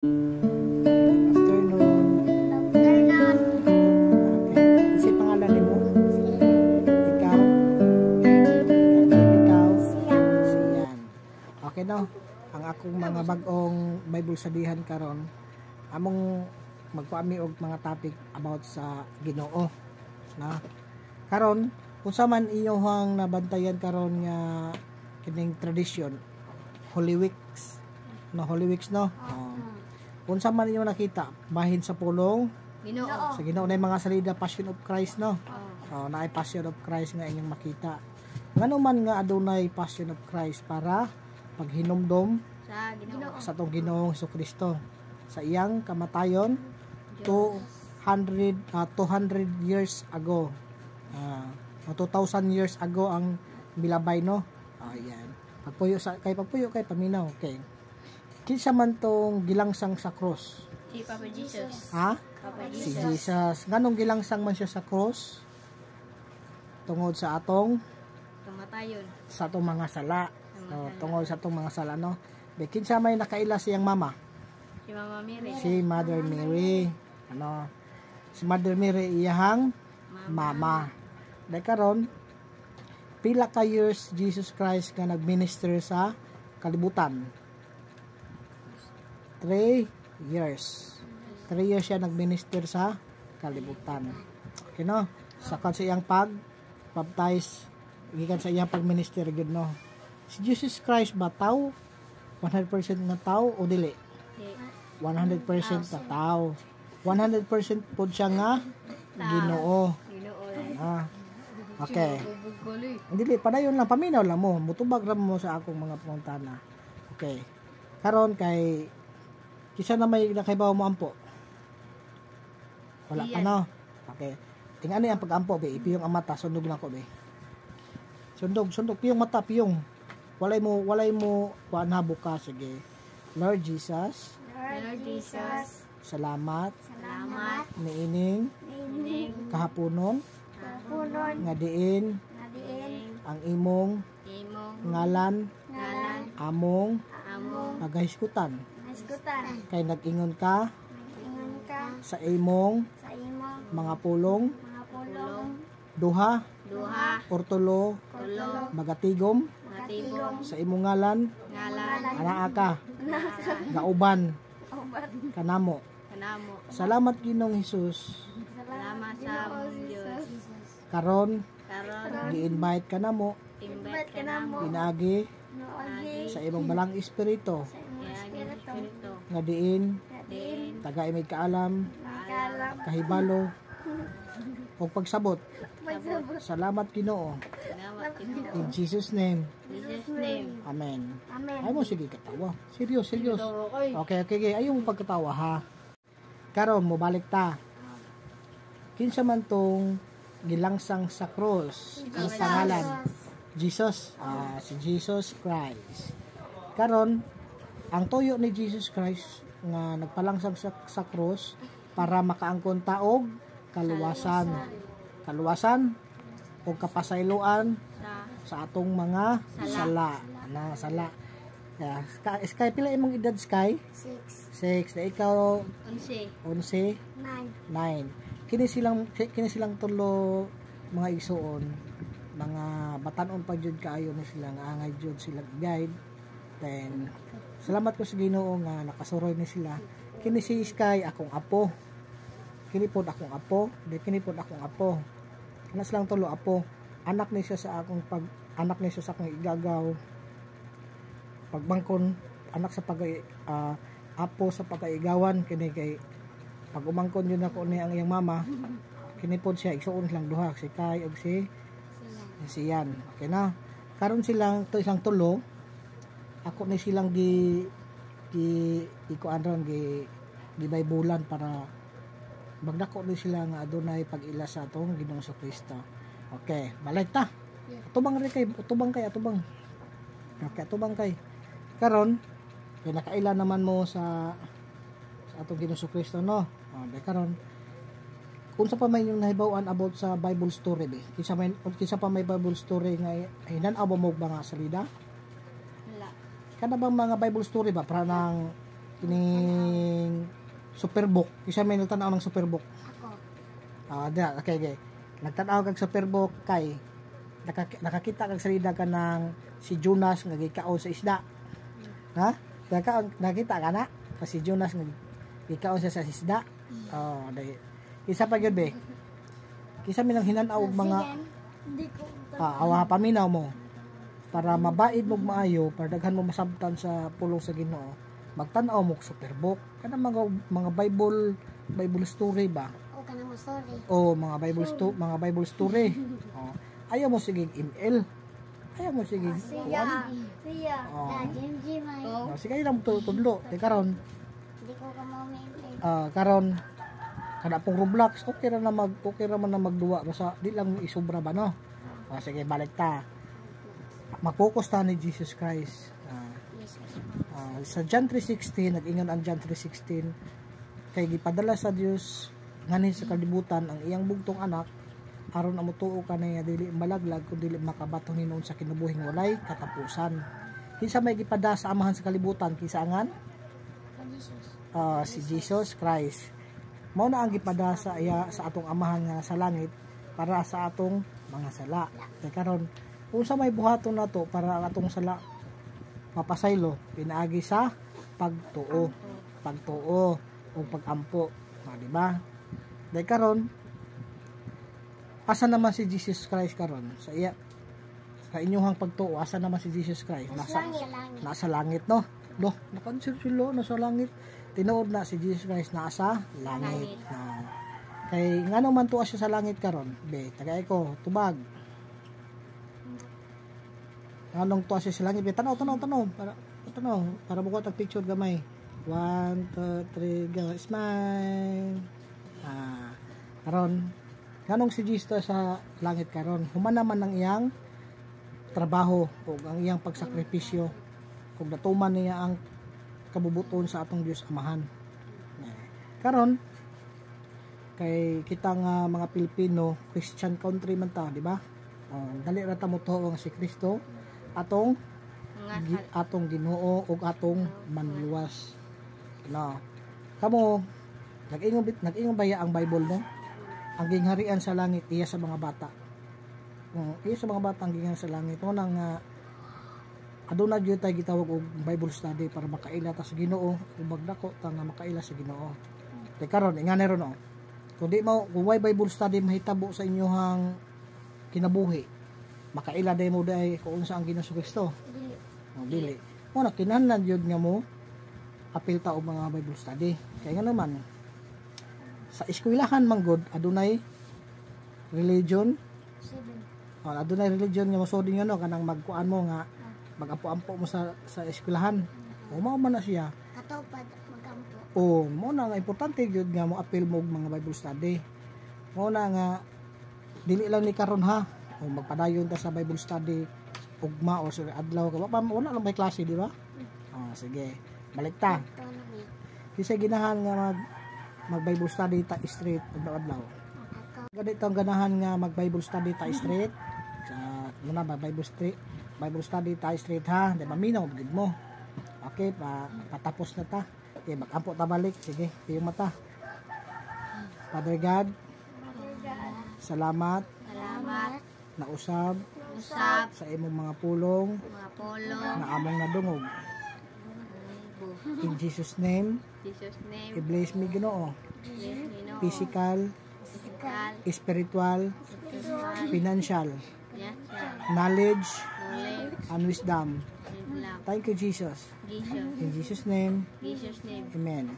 Afternoon. Okay. Kasi pangalan ni mo? Ikaw? Ikaw? Siyan. Okay no? Ang akong mga bagong Bible studyhan karon, among magpaami og mga topic about sa Ginoo. Na? Karon, unsa man inyong nabantayan karon nga kining tradition, Holy Weeks. No, Holy Weeks no? Unsa man inyo nakita bahin sa pulong Ginoo. sa Ginoo na mga salida Passion of Christ no. Naay Passion of Christ nga inyong makita. Ngano man nga adunay Passion of Christ para paghinumdom Sa Ginoo. sa atong Ginoong Jesucristo sa iyang kamatayon 200 years ago. 2000 years ago ang milabay no. Ayan. Pagpuyo kay paminaw. Okay. Kinsa man tong gilangsang sa cross? Si Papa Jesus. Ha? Papa Si Jesus. Jesus. Nganong gilangsang man siya sa cross? Tungod sa atong Kamatayon. mga sala. No, tungod sa atong mga sala no. Kinsa may nakaila siyang mama? Si Mama Mary. Si Mother Mary. Ano? Si Mother Mary iyahang mama. Dahil karon pila ka years Jesus Christ nga nagminister sa kalibutan? 3 years. 3 years siya nagminister sa kalibutan. Okay no? Sa iyang pag-baptize, gikan sa iyang pag-minister gud no. Si Jesus Christ ba tao? 100% na tao o dili? 100% na tao. 100% pod siya nga Ginoo. Ginoo. Ah. Okay. Buguli. Dili padayon lang paminaw lang mo, mutubag ra mo sa akong mga pangutana. Okay. Karon kay kisa na may nakaibaw mo ampo. Wala pa no. Okay. Tingani ang pag-ampo be, ipiyong ang mata, sundog lang ko be. Sundog piyong mata, piyong. Walay mo kuan na buka sige. Lord Jesus, Lord Jesus. salamat Salamat. niining kahaponon nga diin ang imong ngalan among paghiskutan kay nag-ingon ka sa imong mga pulong duha or tulo magatigom Matibong. sa imong ngalan Ngalan. anaa ka gauban kanamo. Kanamo. Salamat Ginoong Hesus Salamat sa among Diyos. karon Karon. gi-invite ka namo Invite ka na mo. pinaagi sa imong balang espiritu Kaya Espiritu. nga diin Din. taga imig kaalam Kalam. kahibalo o pagsabot. Salamat Ginoo. Salamat Ginoo. In Jesus name. Jesus name. Amen. Ay mo sige katawa. Serious. Okay. Ayong pagkatawa ha. Karon mo balik ta. Kinsa man tong gilangsang sa cross ang pangalan? Jesus. Si Jesus Christ. Karon ang tuyo ni Jesus Christ nga nagpalangsang sa cross para makaangkon taog kaluwasan o kapasayloan sa atong mga sala. Sky pila imong edad Sky? 6. Na ikaw 11, 9. Kini silang tulo mga igsuon, mga batanon pa jud kaayo ni sila nga angay jud sila guide. Then salamat ko sa Ginoo nga nakasuroy ni sila. Kini si Sky akong apo. Kini pod akong apo. Kana silang tulo apo. Anak ni siya sa akong igagaw. Pagbangkon anak sa apo sa pagkaigawan kini kay pag umangkon yun ako ni ang iyang mama. Kini pod siya igsuon lang duha si Kai ug si Siyan. Okay na. Karon isang tulo. Ako ni silang ikuan gi Baybulan para magdako ni sila nga adunay pag-ila sa atong Ginoong Jesucristo. Okay, balik ta. Atubang kay. Okay, atubang kay. Karon, kay nakaila naman mo sa atong Ginoong Jesucristo no. Dahil karon kung sa pa may yung nahibawan about sa Bible story be. Kisa pa may Bible story nga hinan-aw mo mga salida? Wala. Kana bang mga Bible story ba para nang kining Superbook. Isa may nagtanaw ng Superbook. Ako. Okay. Nagtanaw kag Superbook kay nakakita kag salida ka ng si Jonas nga gikaon sa isda. Ha? Nakita ka na? Si Jonas nga gikaon siya sa isda. Isa pa gyud be. Kisa minang hinanaw og mga Hindi ko. awa paminaw mo para mabaid mo maayo para daghan mo masabtan sa pulong sa Ginoo. Magtan-aw mo og Superbook kana mga Bible story ba? O ka na mo, sorry. O mga Bible story. Ayaw mo sige email. Ayaw mo sige Siya. Oh. Na, Jim, ay. sige lang tudlo. Di karon Hindi ko ka mo mail. karon kada pong Roblox okay ra man na magduwa basta di lang isobra ba no. Sige balik ta. Mag-focus ta ni Jesus Christ. Sa John 3:16 nag-ingon ang John 3:16 kay gipadala sa Dios nganin sa kalibutan ang iyang bugtong anak aron amo tuo kanay dili malaglag kun dili makabaton hinuon sa kinabuhing walay katapusan. Kinsa may gipada sa amahan sa kalibutan kisa angan? Si Jesus Christ. Mao na ang gipada sa atong amahan nga sa langit para sa atong mga sala. Kay karon unsa may buhaton nato para ang atong sala mapasaylo pinaagi sa pagtuo o pagampo, di ba? Dahil karon asa naman si Jesus Christ karon sa inyong pagtuo, asa naman si Jesus Christ? Nasa langit no? Nakonsirsilo nasa langit. Tinuod na si Jesus Christ nasa langit. Kay ngano man tuwa siya sa langit karon? Be, tagay ko tubag. Anong tuwa siya sa langit? Be, tanaw para buko tag picture gamay. 1 2 3 go, smile. Karon nganong si Jesus sa langit karon? Human naman ang iyang trabaho o ang iyang pagsakripisyo kung natuman niya ang kabubuton sa atong Dios Amahan. Karon kay kita nga mga Pilipino, Christian country man ta, di ba? Dali ra ta mo tuo si Kristo atong Ginoo ug atong manluwas. Kamo nag-ingon baya ang Bible no? Ang gingharian sa langit iya sa mga bata. Iya sa mga bata ang gingharian sa langit. Mo nang aduna gyud tay gitawag og Bible study para makaila ta sa Ginoo ug magdako ta nga makaila sa Ginoo. Kay karon ingani ron no. Kung way Bible study mahitabo sa inyohang kinabuhi, makaila day mo day kung unsa ang Ginoo Kristo. Dili. Mo na kinahanglan gyud nga mo apil ta og mga Bible study. Kay nga naman sa eskwelahan man gud adunay religion. Adunay religion nga mosudi nga no kanang magkuan mo nga mag-ampo-ampo mo sa eskwelahan. Mao man na siya. Katupad magampo. Mo na nga importante gyud nga mo apil mo og mga Bible study. Mo na nga dili lang ni karon ha. Magpadayon ta sa Bible study ugma o sa adlaw ka wala lang may klase di ba? Sige. Balik ta. Kasi ginahan nga mag Bible study ta straight adlaw. Ganito ang ganahan nga mag Bible study ta straight. Sa muna ba Bible study ta straight ha. Di maminaw gid mo. Okay, patapos na ta. Okay, mag-ampo ta balik. Sige, tiyong mata. Father God, salamat na usab sa imong mga pulong na among nadungog. In Jesus name, i-bless me Ginoo. Physical, spiritual, financial, knowledge, and wisdom. Thank you, Jesus. In Jesus' name, amen.